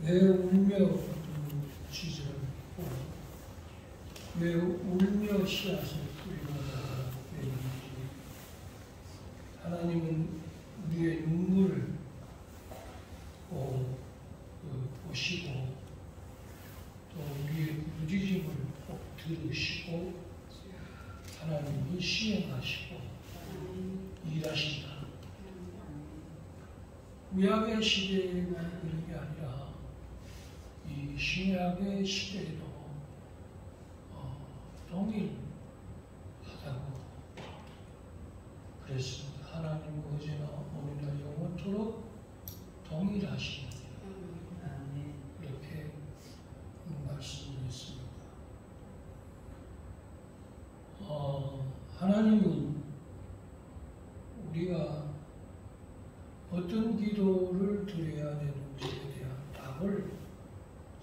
왜 울며 지지를 했고 왜 울며 씨앗을 뿌리는가 왜 있는지 하나님은 우리의 눈물을 보시고 또 우리의 부르짖음을 꼭 들으시고 하나님이 시행하시고 일하신다. 구약의 시대에만 그런 게 아니라 이 신약의 시대에도 동일하다고 그랬습니다. 하나님 어제나 오늘날 영원토록 동일하시다. 이렇게 말씀드렸습니다. 하나님은 우리가 어떤 기도를 드려야 되는지에 대한 답을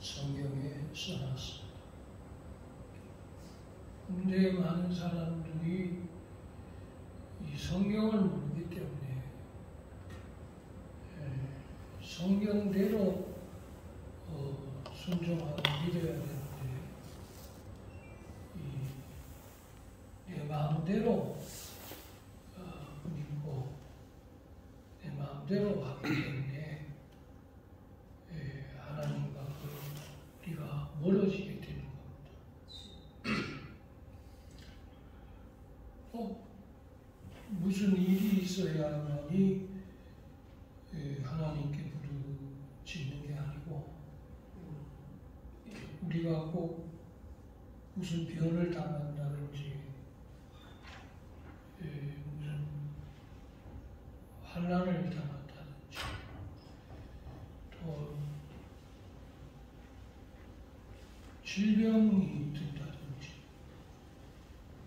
성경에 써놨습니다. 근데 많은 사람들이 이 성경을 모르기 때문에 성경대로 순종하고 믿어야 되는데 내 마음대로 믿고 내 마음대로 하기 때문에 하나님과 우리가 멀어지게 되는 겁니다. 무슨 일이 있어야만이 하나님께 부르짖는 게 아니고 우리가 꼭 무슨 변을 당한다든지 무슨 환난을 당한다든지 또 질병이 든다든지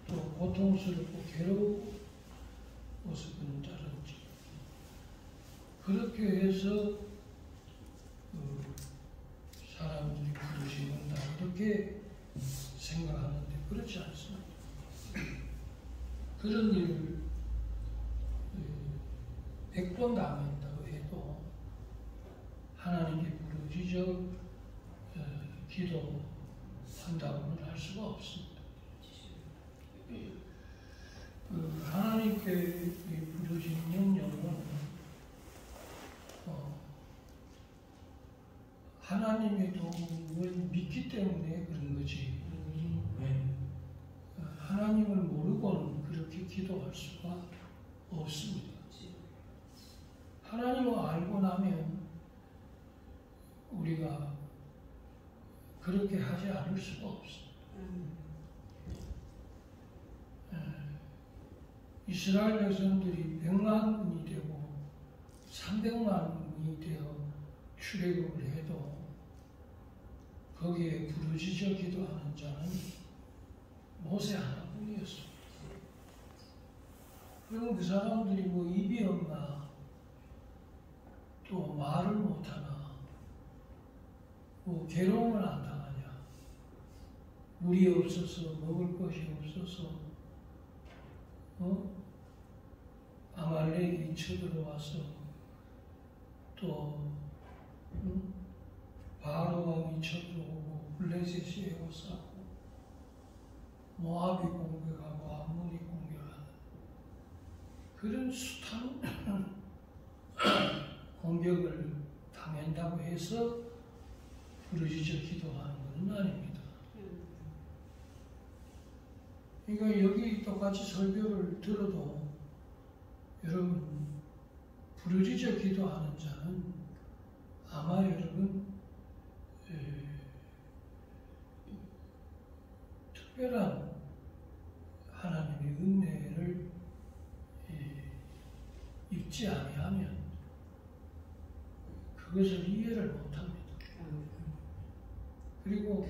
또 고통스럽고 괴로워서 그런다든지 그렇게 해서 사람들이 부르짖는다 이렇게 생각하는데 그렇지 않습니다. 그런 일을 100번 당한다고 해도 하나님께 부르짖어 기도한다고는 할 수가 없습니다. 하나님께 부르짖는 영혼은 하나님의 도움을 믿기 때문에 그런 거지. 하나님을 모르고는 그렇게 기도할 수가 없습니다. 하나님을 알고 나면 우리가 그렇게 하지 않을 수가 없습니다. 이스라엘 백성들이 100만이 되고 300만이 되어 출애굽을 해도 거기에 부르짖어 기도하는 자는 모세 하나뿐이었습니다. 그럼 그 사람들이 뭐 입이 없나 또 말을 못하나 뭐 괴로움을 안 당하냐 물이 없어서 먹을 것이 없어서 아말렉이 쳐들어와서 또 바로 왕이 쳐들어오고 블레셋이 에워싸고 모압이 공격하고 암몬이 공격하는 그런 숱한 공격을 당한다고 해서 부르짖어 기도하는 것은 아닙니다. 그러니까 여기 똑같이 설교를 들어도 여러분 부르짖어 기도하는 자는 아마 여러분 특별한 하나님의 은혜를 입지 아니하면 그것을 이해를 못합니다. 그리고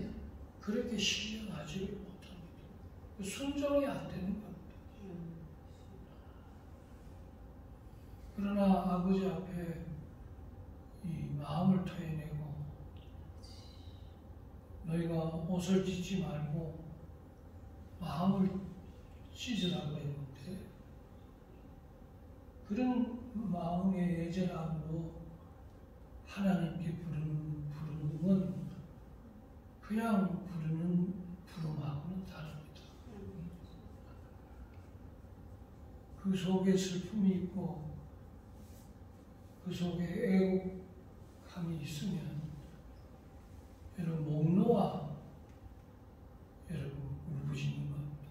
그렇게 신령하지를 못합니다. 순종이 안 되는 겁니다. 그러나 아버지 앞에 이 마음을 토해내고 너희가 옷을 찢지 말고 마음을 찢으라고 했는데 그런 마음의 애절함으로 하나님께 부르는 그냥 부르는 부름하고는 다릅니다. 그 속에 슬픔이 있고 그 속에 애곡함이 있으면 여러분 목 놓아 여러분 울부짖는 겁니다.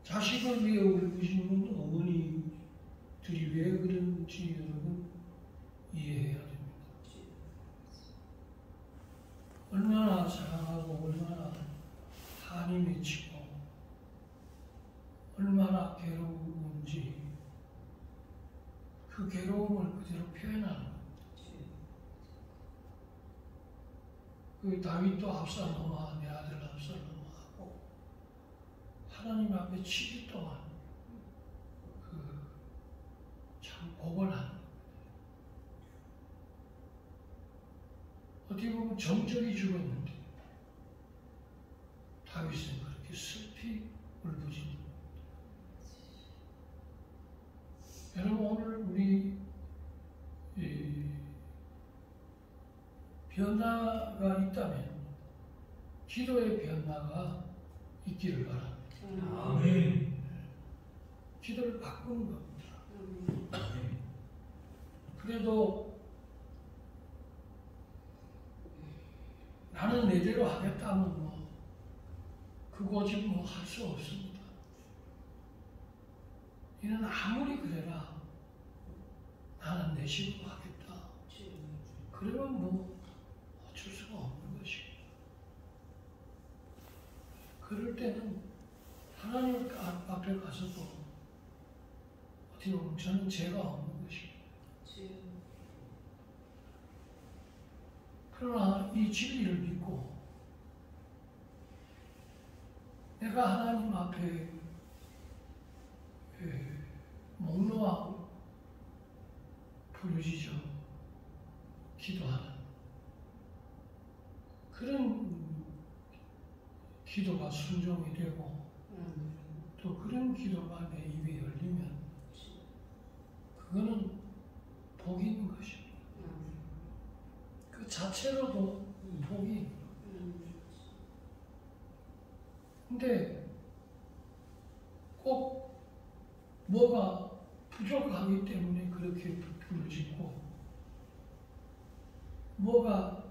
자식을 위해 울부짖는 어머니들이 왜 그런지 여러분 이해해야 됩니다. 얼마나 사랑하고 얼마나 한이 맺히고 얼마나 괴로운지 그 괴로움을 그대로 표현하는 겁니다. 그 다윗도 압살롬아 내 아들 압살롬아하고 하나님 앞에 7일 동안 참 고걸하는 겁니다. 어떻게 보면 정적이 죽었는데 다윗은 그렇게 슬피 울부짖는 겁니다. 여러분 오늘 우리 변화가 있다면 기도의 변화가 있기를 바랍니다. 아멘. 기도를 바꾸는 겁니다. 그래도 나는 내대로 하겠다면 그 고집 할 수 없습니다. 이는 아무리 그래라 나는 내 식으로 하겠다. 그러면 어쩔 수가 없는 것입니다. 그럴 때는 하나님 앞에 가서도 어떻게 보면 저는 죄가 없는 것입니다. 그러나 이 진리를 믿고 내가 하나님 앞에 목 놓아 부르짖어 기도하는 그런 기도가 순종이 되고 또 그런 기도가 내 입에 열리면 그거는 복이 있는 것입니다. 그 자체로도 복이 있는 거예요. 근데 꼭 뭐가 부족하기 때문에 그렇게 부르짖고 뭐가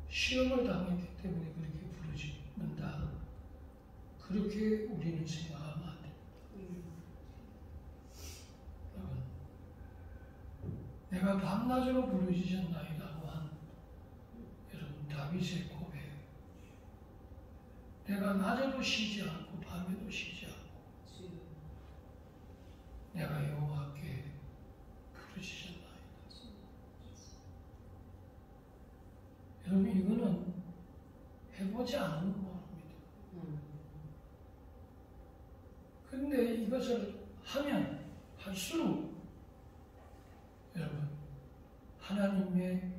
시험을 당했기 때문에 그렇게 부르짖는다. 그렇게 우리는 생각하면 안 됩니다. 여러분, 내가 밤낮으로 부르짖었나이다고 한 여러분 다윗의 고백. 내가 낮에도 쉬지 않고 밤에도 쉬지 않고 내가 여호와께 부르짖었나이다. 여러분 이거는 해보지 않은 겁니다. 근데 이것을 하면 할수록 여러분 하나님의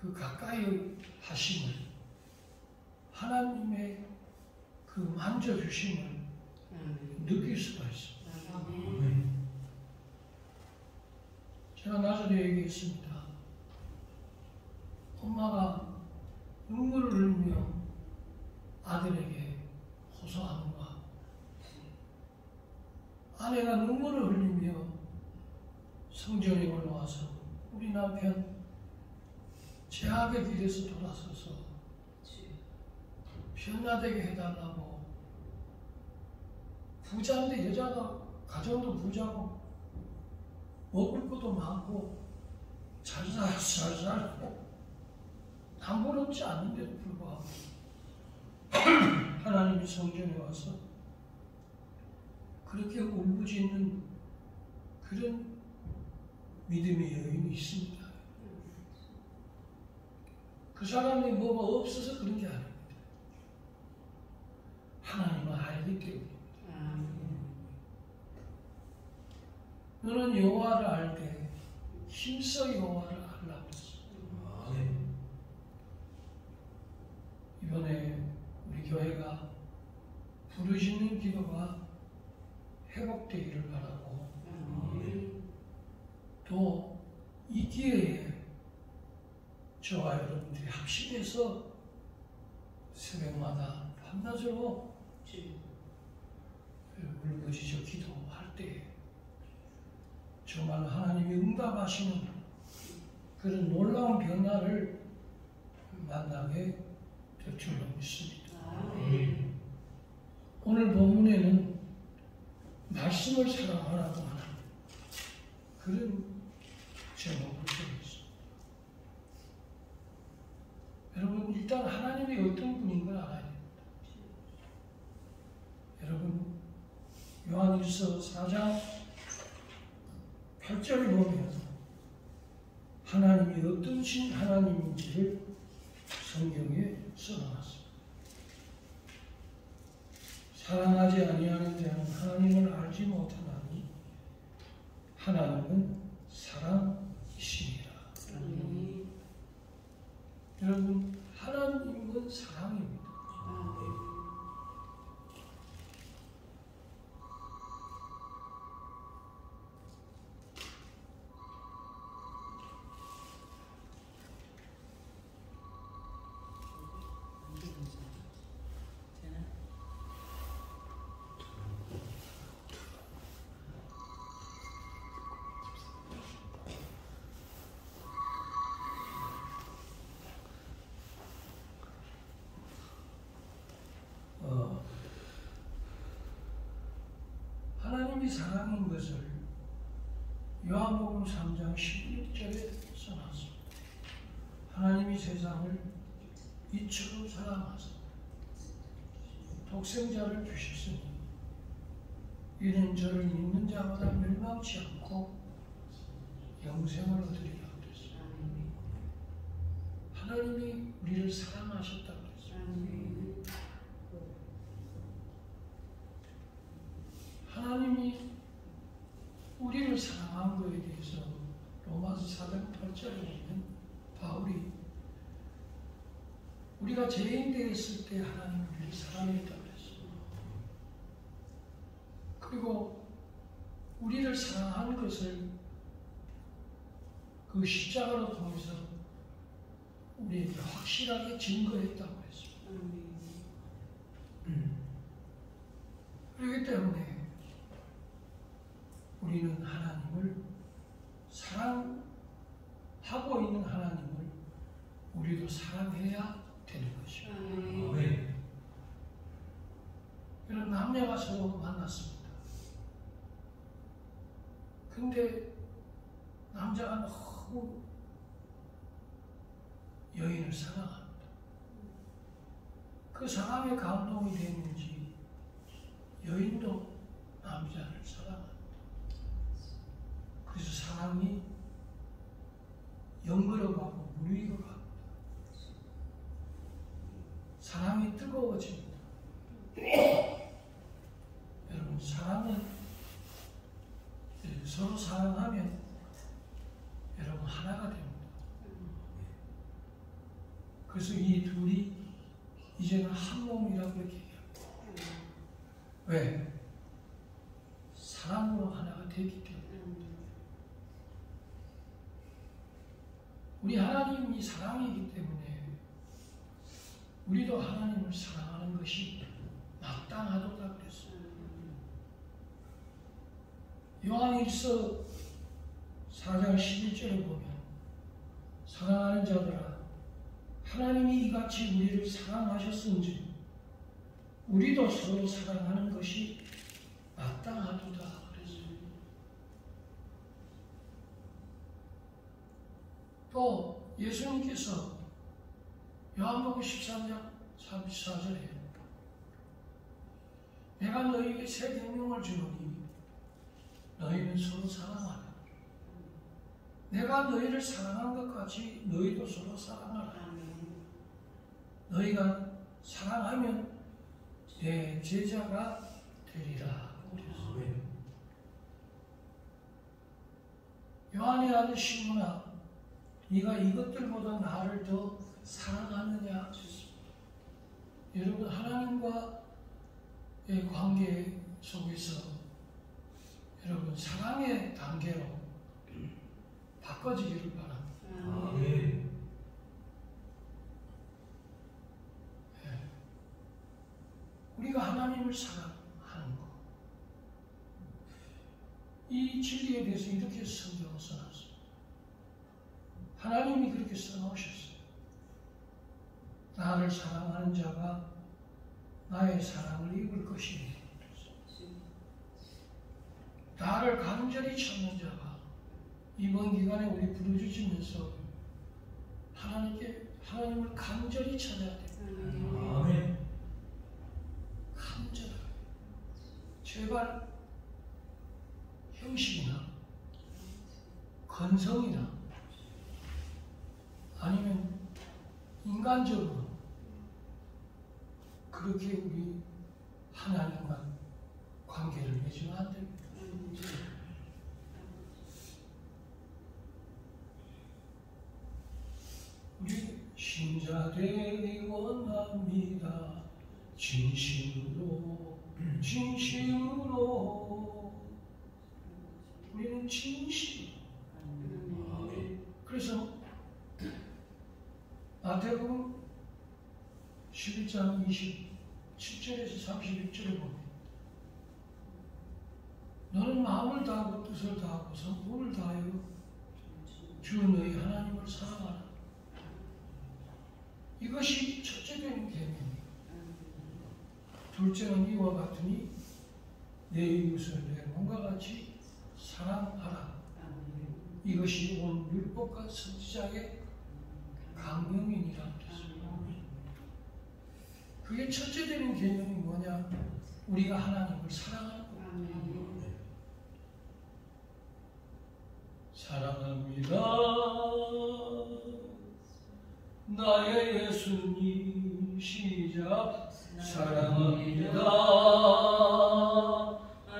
그 가까이 하심을 하나님의 그 만져주심을 느낄 수가 있습니다. 제가 나중에 얘기했습니다. 엄마가 눈물을 흘리며 아들에게 호소하는가, 아내가 눈물을 흘리며 성전에 올라와서 우리 남편 제약의 길에서 돌아서서 변화되게 해달라고, 부자인데 여자가 가정도 부자고 먹을 것도 많고 잘 살고 남부럽지 않은데도 불구하고 하나님이 성전에 와서 그렇게 울부짖는 그런 믿음의 여인이 있습니다. 그 사람이 뭐가 없어서 그런 게 아닙니다. 하나님은 알기 때문입니다. 너는 여호와를 알되 힘써 여호와를 알라고 했습니다. 이번에 우리 교회가 부르짖는 기도가 회복되기를 바라고 또 이 기회에 저와 여러분들이 합심해서 새벽마다 밤낮으로 울부짖어 기도할 때 정말 하나님이 응답하시는 그런 놀라운 변화를 만나게 될 줄로 믿습니다. 오늘 본문에는 말씀을 사랑하라고 하는 그런 제목을 쓰고 있습니다. 여러분, 일단 하나님이 어떤 분인 걸 알아야 됩니다. 여러분, 요한일서 4장 8절을 보면 하나님이 어떤 신 하나님인지를 성경에 써놨습니다. 사랑하지 아니하는 자는 하나님을 알지 못하나니 하나님은 사랑이시니라. 여러분, 하나님은 사랑입니다. 하나님이 사랑인 것을 요한복음 3장 16절에 써놨습니다. 하나님이 세상을 이처럼 사랑하사 독생자를 주셨으니 이는 저를 믿는 자마다 멸망치 않고 영생을 얻으리라 그랬습니다. 하나님이 우리를 사랑하셨다고 그랬습니다. 하나님이 우리를 사랑한 것에 대해서 로마서 4장 8절에 보면 바울이 우리가 죄인 되었을 때 하나님이 우리를 사랑했다고 그랬습니다. 그리고 우리를 사랑한 것을 그 십자가로 통해서 우리에게 확실하게 증거했다고 했습니다. 그렇기 때문에 우리는 하나님을 사랑하고 있는 하나님을 우리도 사랑해야 되는 것이죠. 이런 남녀가 서로 만났습니다. 근데 남자가 너무 여인을 사랑합니다. 그 사랑에 감동이 됐는지 여인도 남자를 사랑합니다. 그래서 사랑이 연걸어가고 무르익어갑니다. 사랑이 뜨거워집니다. 여러분, 사랑은 서로 사랑하면 여러분 하나가 됩니다. 그래서 이 둘이 이제는 한 몸이라고 이렇게 얘기합니다. 왜? 사랑으로 하나가 되기 때문에. 우리 하나님이 사랑이기 때문에 우리도 하나님을 사랑하는 것이 마땅하도다 그랬어요. 요한일서 4장 11절에 보면 사랑하는 자들아 하나님이 이같이 우리를 사랑하셨은지 우리도 서로 사랑하는 것이 마땅하도다 그랬어요. 또 예수님께서 요한복음 13장 34절에 내가 너희에게 새 계명을 주노니 너희는 서로 사랑하라. 내가 너희를 사랑한 것 같이 너희도 서로 사랑하라. 너희가 사랑하면 내 제자가 되리라. 요한의 아들 시몬아, 네가 이것들보다 나를 더 사랑하느냐? 여러분, 하나님과의 관계 속에서 여러분 사랑의 단계로 바꿔지기를 바랍니다. 아멘. 우리가 하나님을 사랑하는 것, 이 진리에 대해서 이렇게 성경을 써놨습니다. 하나님이 그렇게 써놓으셨어요. 나를 사랑하는 자가 나의 사랑을 입을 것이니, 나를 간절히 찾는 자가 이번 기간에 우리 부르짖으면서 하나님을 간절히 찾아야 됩니다. 아멘. 간절하게. 제발 형식이나 건성이나 아니면 인간적으로 그렇게 우리 하나님과 관계를 맺으면 안 됩니다. 우리 신자되기 원합니다. 진심으로 우리는 진심. 그래서 마태복음 11장 27절에서 31절에 보면 너는 마음을 다하고 뜻을 다하고 성품을 다하여 주 너희 하나님을 사랑하라. 이것이 첫째 되는 계명이에요. 둘째는 이와 같으니 내 이웃을 내 몸과 같이 사랑하라. 이것이 온 율법과 선지자의 강령이니라 그랬습니다. 그게 첫째 되는 개념이 뭐냐? 우리가 하나님을 사랑하는 거예요. 사랑합니다. 나의 예수님. 시작. 사랑합니다.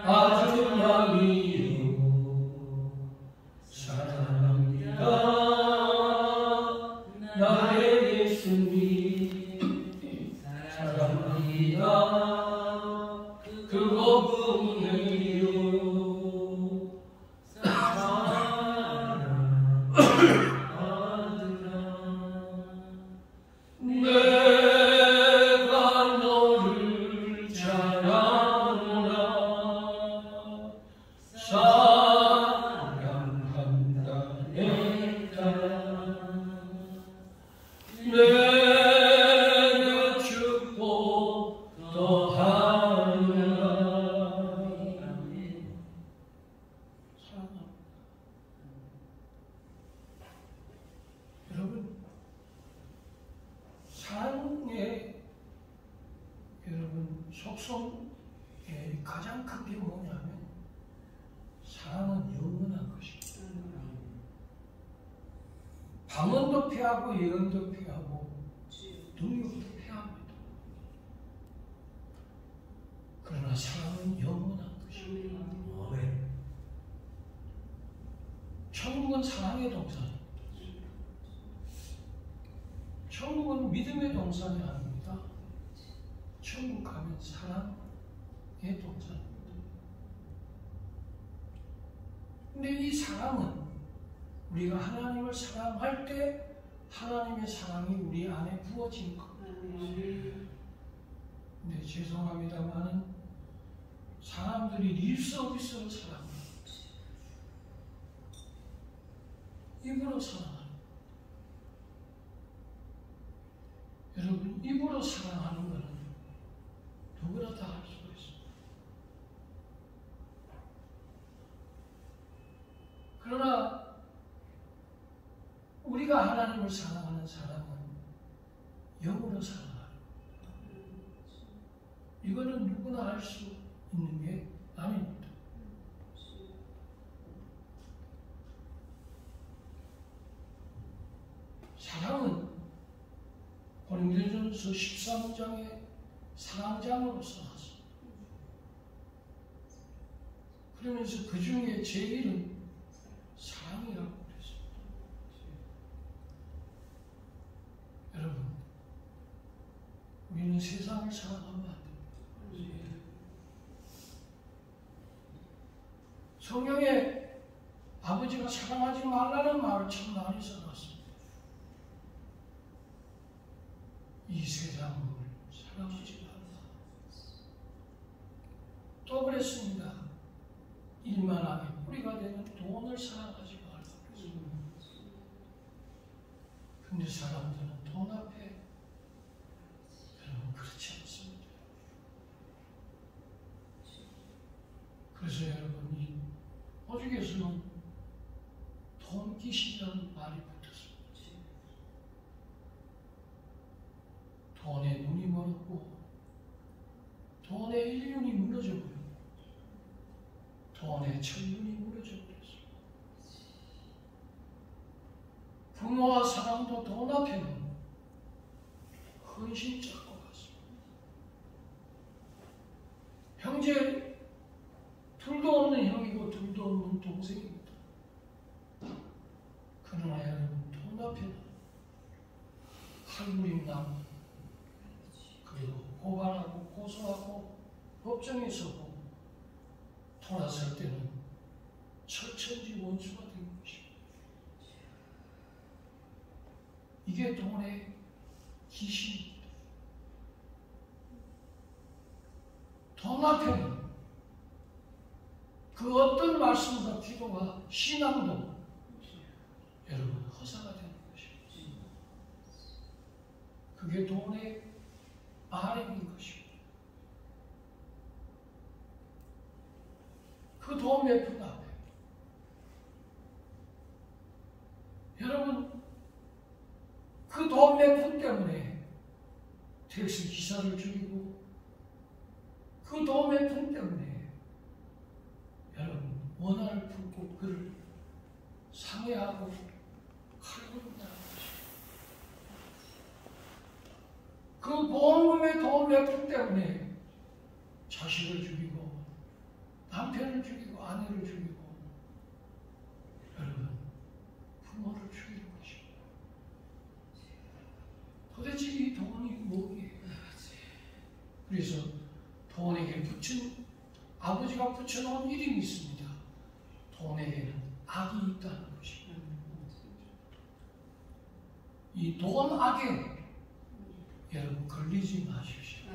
아주 많이요. 사랑합니다. 나의 예수님. 사랑합니다. 그것뿐이요. 속성의 가장 큰 게 뭐냐면 사랑은 영원한 것입니다. 방언도 피하고 예언도 피하고 능력도 피합니다. 그러나 사랑은 영원한 것입니다. 천국은 사랑의 동산입니다. 천국은 믿음의 동산이 아닙니다. 천국 가면 사랑의 동산입니다. 근데 이 사랑은 우리가 하나님을 사랑할 때 하나님의 사랑이 우리 안에 부어진 겁니다. 근데 죄송합니다만은 사람들이 립서비스로 사랑합니다. 입으로 사랑합니다. 여러분, 입으로 사랑하는 것은 누구나 다 할 수가 있습니다. 그러나 우리가 하나님을 사랑하는 사람은 영으로 사랑하는 겁니다. 이거는 누구나 할 수 있는 게 아닙니다. 사랑은 고린도전서 13장의 사랑장으로 써놨습니다. 그러면서 그 중에 제1은 사랑이라고 그랬습니다. 여러분, 우리는 세상을 사랑하면 안 됩니다. 성경에 아버지가 사랑하지 말라는 말을 참 많이 써놨습니다. 이 세상을 사랑하지 말라. 또 그랬습니다. 일만하게 뿌리가 되는 돈을 사랑하지 말라. 근데 사람들은 돈 앞에 여러분 그렇지 않습니다. 그래서 여러분 이 오죽에서는 돈 귀신이라는 말이 붙었습니다. 돈에 눈이 멀었고 돈의 인륜이 무너져 버렸고 돈의 천륜이 무너져 버렸습니다. 부모와 사랑도 돈 앞에는 헌신 잡고 갔습니다. 형제 둘도 없는 형이고 둘도 없는 동생입니다. 그러나 여러분 돈 앞에는 칼부림 나무 그리고 고발하고 고소하고 법정에 서고 돌아설 때는 철천지 원수가 된 것입니다. 이게 돈의 기신입니다. 돈 앞에는 그 어떤 말씀과 기도가 신앙도 여러분 허사가 되는 것입니다. 그게 돈의 아름인 것입니다. 그 돈 몇 푼 앞에 여러분 그 돈 몇 푼 때문에 택시 기사를 죽이고 그 돈 몇 푼 때문에 여러분 원한을 품고 그를 상해하고 칼부림당한 것입니다. 그 보험금의 돈 몇 푼 때문에 자식을 죽이고 남편을 죽이고 아내를 죽이고 여러분 부모를 죽이는 것입니다. 도대체 이 돈이 뭐기에? 그래서 돈에게 아버지가 붙여놓은 이름이 있습니다. 돈에게는 악이 있다는 것입니다. 이 돈 악에 여러분 걸리지 마십시오.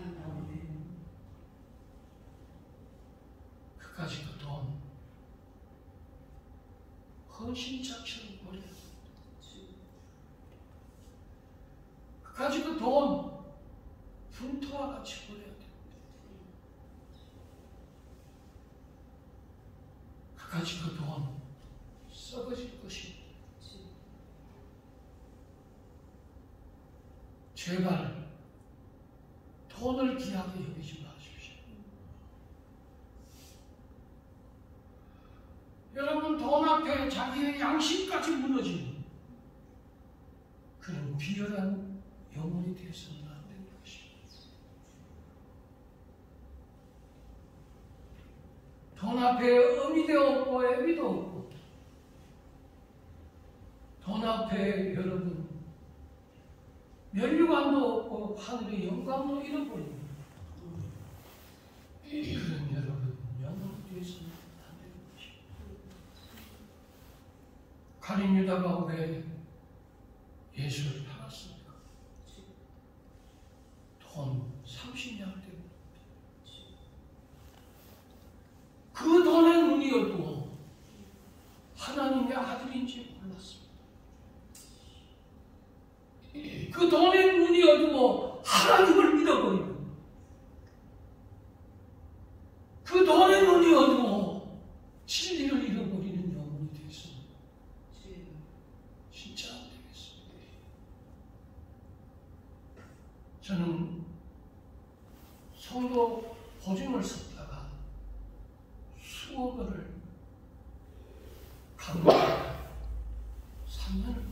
그까지 그 돈 헌신자처럼 버려야 됩니다. 그까지 그 돈 분토와 같이 버려야 됩니다. 그까지 그 돈 썩어질 것입니다. 제발 돈을 귀하게 여기지 마십시오. 여러분 돈 앞에 자기의 양심까지 무너지는 그런 비열한 영혼이 되어서는 안 되는 것입니다. 돈 앞에 의미도 없고 애비도 없고 돈 앞에 여러분 면류관도 없고 하늘의 영광도 잃어버립니다. 그런 여러분 영혼이 되어서는 안 되는 것입니다. 가룟 유다가 왜 예수를 팔았습니까? 돈 30냥 때문에. 그 돈에 눈이 어두워 하나님의 아들인지 몰랐습니다. 그 돈에 눈이 어두워 하나님을 믿어버리고 그 돈에 눈이 어두워 진리를 잃어버리는 영혼이 되었습니다. 진짜 안 되겠습니다. 저는 성도 보증을 썼다가 수억 원을 강도하다가 3년을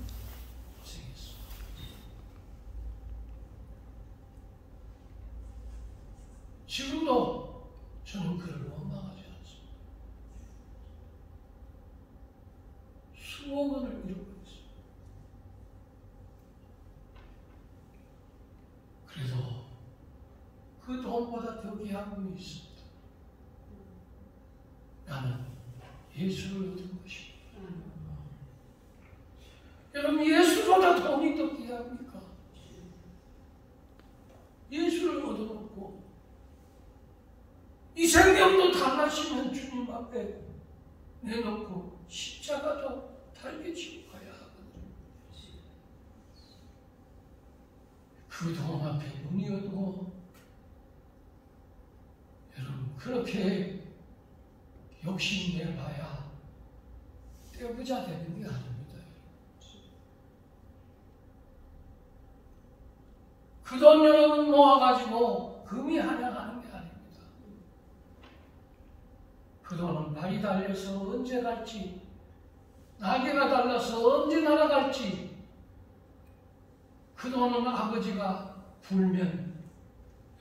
고생했습니다. 지금도 저는 그를 원망하지 않습니다. 수억 원을 잃어버렸습니다. 그래도 그 돈보다 더 귀한 분이 있습니다. 나는 예수를 얻은 것입니다. 여러분, 예수보다 돈이 더 귀합니까? 예수를 얻어놓고 이 생명도 달라지면 주님 앞에 내놓고 십자가도 달게 지고 가야 하거든요. 그 돈 앞에 눈이 어두워 여러분 그렇게 욕심내봐야 떼부자 되는 게 아닙니다. 그 돈 여러분 모아가지고 금이 한양하는 게 아닙니다. 그 돈은 발이 달려서 언제 갈지, 날개가 달라서 언제 날아갈지, 그 돈은 아버지가 불면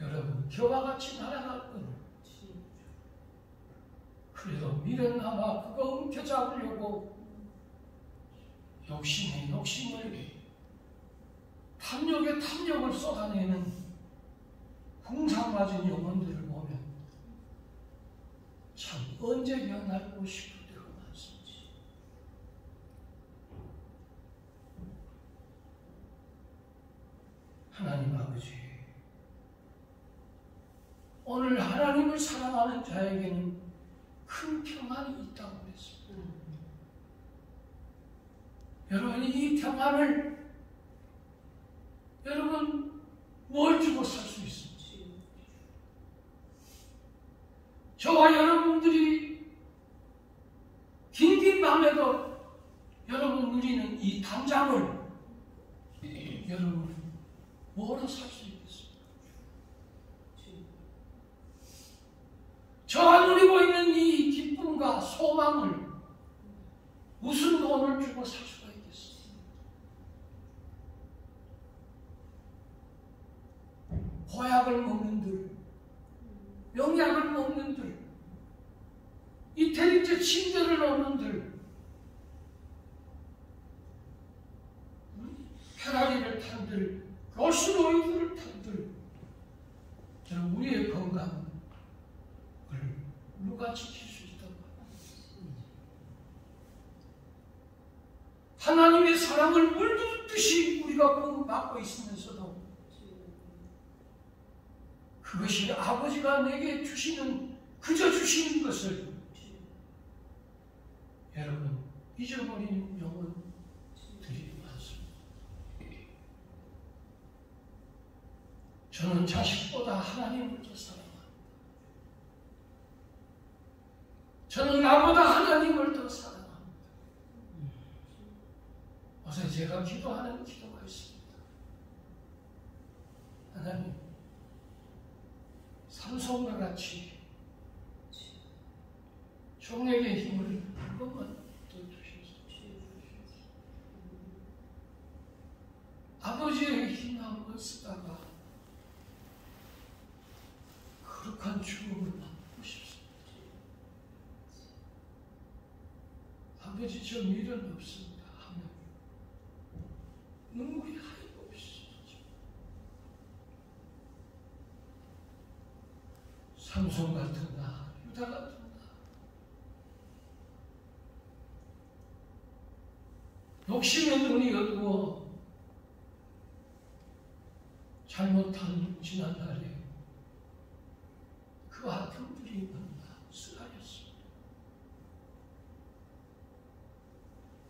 여러분 겨와 같이 날아갈 거예요. 그래도 미련나마 그거 움켜잡으려고 욕심에 욕심을, 탐욕에 탐욕을 쏟아내는 궁상맞은 영혼들을 보면 참 언제 변하고 싶을 때가 많습니다. 하나님 아버지, 오늘 하나님을 사랑하는 자에게는 큰 평안이 있다고 그랬습니다. 여러분, 이 평안을 여러분 뭘 주고 살 수 있습니까? 저와 여러분들이 긴긴 밤에도 여러분 누리는 이 담장을 여러분 뭐로 살 수 있겠습니까? 저가 누리고 있는 이 기쁨과 소망을 무슨 돈을 주고 살 수가 있겠습니까? 보약을 먹는들, 명약을 먹는들, 이태리째 침대를 놓는들, 페라리를 탄들, 롤스로이스를 탄들, 저는 우리의 건강을 누가 지킬 수 있다고 합니다. 하나님의 사랑을 물들듯이 우리가 받고 있으면서도 그것이 아버지가 내게 주시는, 그저 주시는 것을 여러분 잊어버리는 영혼들이 많습니다. 저는 자식보다 하나님을 더 사랑합니다. 저는 나보다 하나님을 더 사랑합니다. 어제 제가 기도하는 기도가 있습니다. 하나님, 삼손과 같이 종에게 힘을 한 번만 더 주시옵소서. 아버지의 힘 한번 쓰다가 거룩한 죽음을 받고 싶습니다. 아버지, 저 미련 없습니다 하면 눈물이 하염없이 삼손 같은 나, 유다 같은 나, 욕심의 눈이 어두워 잘못한 지난날에 그 아픔들이 너무나 쓰라렸습니다.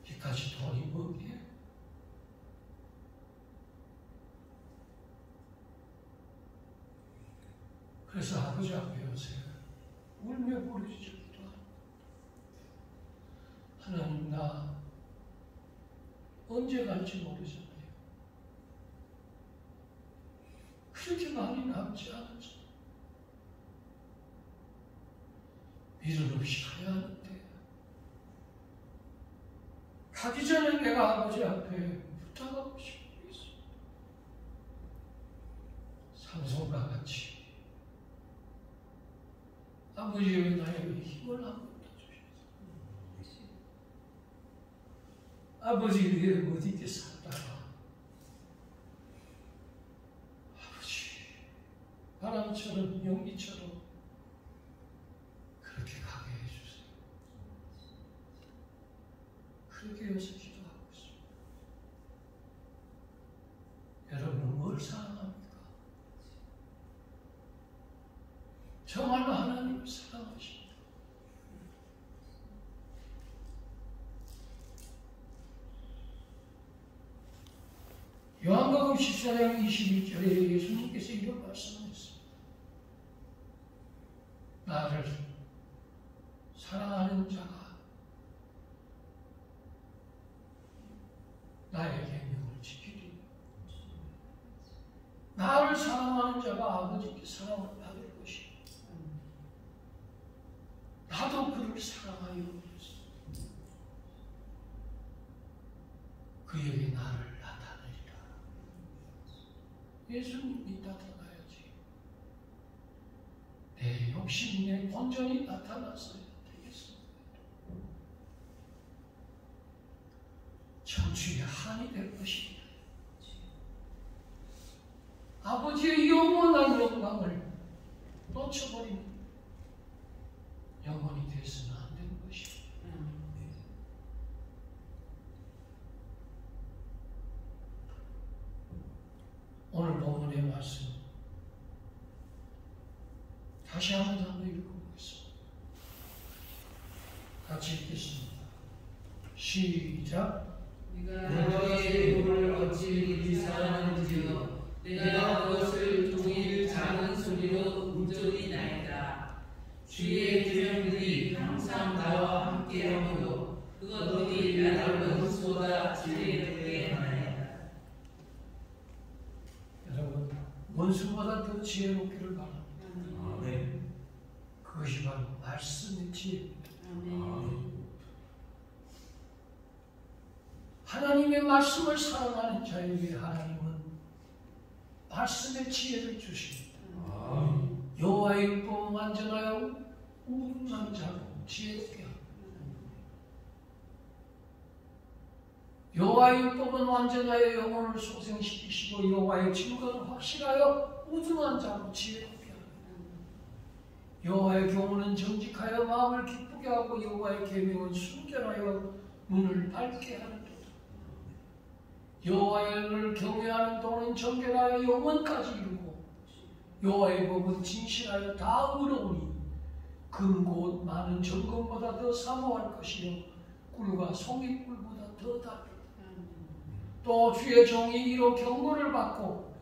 이까지 돈이 뭐기에? 그래서 아버지 앞에 오세요. 울며 부르짖어 기도합니다. 하나님, 나 언제 갈지 모르잖아요. 그렇게 많이 남지 않았죠. 미련 없이 가야 하는데 가기 전에 내가 아버지 앞에 부탁하고 싶은 게 있습니다. 삼손과 같이 아버지의 나에게 힘을 한번 더 주셔서 아버지 위에 못 있게 살다가 아버지 바람처럼 연기처럼 그렇게 가게 해주세요. 그렇게 요새 기도하고 있습니다. 여러분은 뭘 사랑합니까? 정말로 하나님을 사랑하십니다. 요한복음 14장 21절에 예수님께서 이런 말씀하셨습니다. 나를 사랑하는 자가 나의 계명을 지키리라. 나를 사랑하는 자가 아버지께 사랑을 받을 것이요 나도 그를 사랑하여 그랬습니다. 그에게 나를 나타내리라. 예수님이 나타나야지. 내 욕심, 내 본전이 나타났어야 되겠습니다. 청취의 한이 될 것입니다. 아버지의 영원한 영광을 놓쳐버리면 영원히 되서는 안 되는 것입니다. 오늘 본문의 말씀 다시 한번 읽어보겠습니다. 같이 읽겠습니다. 시작. 네가 너의 이름을 어찌 이리 사랑하는지요. 내가 그것을 종일 작은 소리로 온전히 나이다. 주의 계명들이 항상 나와 함께하므로 그것들이 나를 원수보다 지혜롭게 하나이다. 여러분, 원수보다 더 지혜롭기를 바랍니다. 아멘. 그것이 바로 말씀의 지혜입니다. 아멘. 하나님의 말씀을 사랑하는 자에게 하나님은 말씀의 지혜를 주십니다. 아멘. 여호와의 율법은 완전하여 우둔한 자로 지혜롭게 합니다. 여호와의 율법은 완전하여 영혼을 소생시키시고 여호와의 증거는 확실하여 우둔한 자로 지혜롭게 합니다. 여호와의 교훈은 정직하여 마음을 기쁘게 하고 여호와의 계명은 순결하여 눈을 밝게 하는 도다. 여호와를 경외하는 도는 정결하여 영원까지 이루고 여호와의 법은 진실하여 다 의로우니 금곧 많은 정금보다 더 사모할 것이요 꿀과 송이꿀보다 더 달다. 또 주의 종이 이로 경고를 받고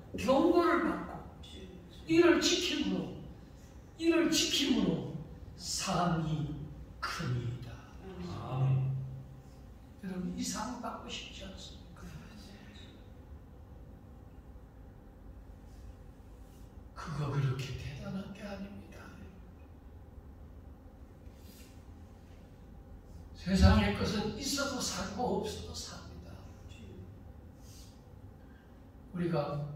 이를 지킴으로 상이 크니이다. 아멘. 여러분, 이 상 받고 싶지 않습니까? 그거 그렇게 대단한 게 아닙니다. 세상의 것은 있어도 살고 없어도 삽니다. 우리가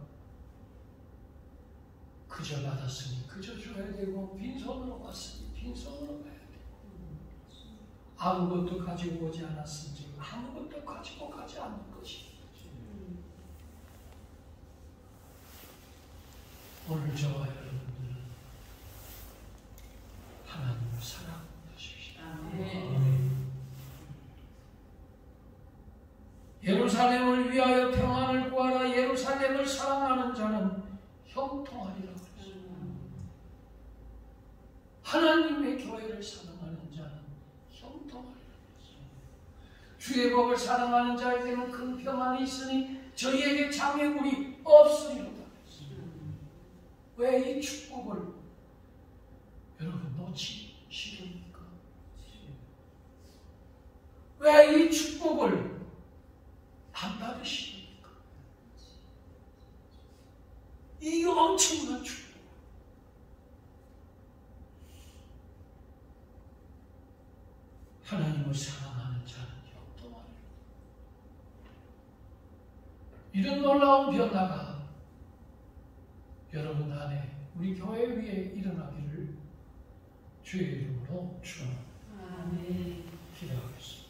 그저 받았으니 그저 줘야 되고 빈손으로 왔으니 빈손으로 가야 되고 아무것도 가지고 오지 않았은지 아무것도 가지고 가지 않는 것입니다. 오늘 저와 여러분들은 하나님을 사랑하십시오. 아멘. 예루살렘을 위하여 평안을 구하라. 예루살렘을 사랑하는 자는 형통하리라. 하나님의 교회를 사랑하는 자는 형통하리라. 주의 법을 사랑하는 자에게는 큰 평안이 있으니 저희에게 장애물이 없으리로다. 왜 이 축복을 여러분 놓치시렵니까? 왜 이 축복을 안 받으시렵니까? 이 엄청난 축복. 하나님을 사랑하는 자는 형통하리라. 이런 놀라운 변화가 여러분 안에 우리 교회 위에 일어나기를 주의 이름으로 축원합니다. 아멘. 기도하겠습니다.